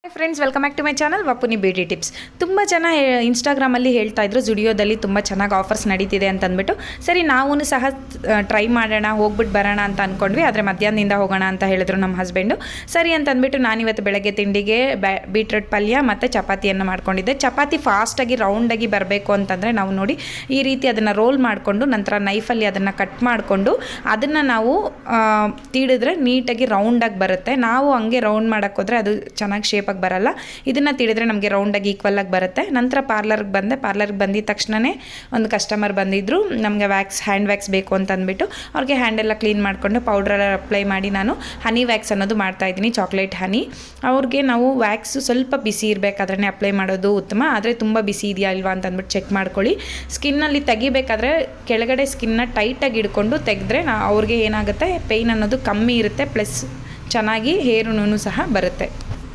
Hi friends, welcome back to my channel ವಪುನಿ beauty tips. ತುಂಬ ಜನ ಇನ್ಸ್ಟಾಗ್ರಾಮಲ್ಲಿ ಹೇಳ್ತಾ ಇದ್ರು ಜುಡಿಯೋದಲ್ಲಿ ತುಂಬ ಚೆನ್ನಾಗಿ ಆಫರ್ಸ್ ನಡೀತಿದೆ ಅಂತ ಅಂದ್ಬಿಟ್ಟು. ಸರಿ ನಾವು ಸಹ ಟ್ರೈ ಮಾಡೋಣ, ಹೋಗ್ಬಿಟ್ಟು ಬರೋಣ ಅಂತ ಅಂದ್ಕೊಂಡ್ವಿ. ಆದರೆ ಮಧ್ಯಾಹ್ನದಿಂದ ಹೋಗೋಣ ಅಂತ ಹೇಳಿದ್ರು ನಮ್ಮ ಹಸ್ಬೆಂಡು. ಸರಿ ಅಂತ ಅಂದ್ಬಿಟ್ಟು ನಾನಿವತ್ತು ಬೆಳಗ್ಗೆ ತಿಂಡಿಗೆ ಬೀಟ್ರೂಟ್ ಪಲ್ಯ ಮತ್ತು ಚಪಾತಿಯನ್ನು ಮಾಡ್ಕೊಂಡಿದ್ದೆ. ಚಪಾತಿ ಫಾಸ್ಟಾಗಿ ರೌಂಡಾಗಿ ಬರಬೇಕು ಅಂತಂದರೆ ನಾವು ನೋಡಿ ಈ ರೀತಿ ಅದನ್ನು ರೋಲ್ ಮಾಡಿಕೊಂಡು ನಂತರ ನೈಫಲ್ಲಿ ಅದನ್ನು ಕಟ್ ಮಾಡಿಕೊಂಡು ಅದನ್ನು ನಾವು ತೀಡಿದ್ರೆ ನೀಟಾಗಿ ರೌಂಡಾಗಿ ಬರುತ್ತೆ. ನಾವು ಹಂಗೆ ರೌಂಡ್ ಮಾಡೋಕ್ಕೋದ್ರೆ ಅದು ಚೆನ್ನಾಗಿ ಶೇಪ್ ಬರಲ್ಲ. ಇದನ್ನು ತಿಳಿದ್ರೆ ನಮಗೆ ರೌಂಡಾಗಿ ಈಕ್ವಲ್ ಆಗಿ ಬರುತ್ತೆ. ನಂತರ ಪಾರ್ಲರ್ಗೆ ಬಂದೆ. ಪಾರ್ಲರ್ಗೆ ಬಂದಿದ ತಕ್ಷಣವೇ ಒಂದು ಕಸ್ಟಮರ್ ಬಂದಿದ್ದರು. ನಮಗೆ ಹ್ಯಾಂಡ್ ವ್ಯಾಕ್ಸ್ ಬೇಕು ಅಂತ ಅಂದ್ಬಿಟ್ಟು ಅವ್ರಿಗೆ ಹ್ಯಾಂಡೆಲ್ಲ ಕ್ಲೀನ್ ಮಾಡಿಕೊಂಡು ಪೌಡ್ರೆಲ್ಲ ಅಪ್ಲೈ ಮಾಡಿ ನಾನು ಹನಿ ವ್ಯಾಕ್ಸ್ ಅನ್ನೋದು ಮಾಡ್ತಾಯಿದ್ದೀನಿ, ಚಾಕ್ಲೇಟ್ ಹನಿ. ಅವ್ರಿಗೆ ನಾವು ವ್ಯಾಕ್ಸು ಸ್ವಲ್ಪ ಬಿಸಿ ಇರಬೇಕಾದ್ರೆ ಅಪ್ಲೈ ಮಾಡೋದು ಉತ್ತಮ. ಆದರೆ ತುಂಬ ಬಿಸಿ ಇದೆಯಾ ಇಲ್ವಾ ಅಂತ ಅಂದ್ಬಿಟ್ಟು ಚೆಕ್ ಮಾಡ್ಕೊಳ್ಳಿ. ಸ್ಕಿನ್ನಲ್ಲಿ ತೆಗಿಬೇಕಾದ್ರೆ ಕೆಳಗಡೆ ಸ್ಕಿನ್ನ ಟೈಟಾಗಿ ಹಿಡ್ಕೊಂಡು ತೆಗೆದ್ರೆ ಅವ್ರಿಗೆ ಏನಾಗುತ್ತೆ, ಪೇಯ್ನ್ ಅನ್ನೋದು ಕಮ್ಮಿ ಇರುತ್ತೆ, ಪ್ಲಸ್ ಚೆನ್ನಾಗಿ ಹೇರುನೂ ಸಹ ಬರುತ್ತೆ.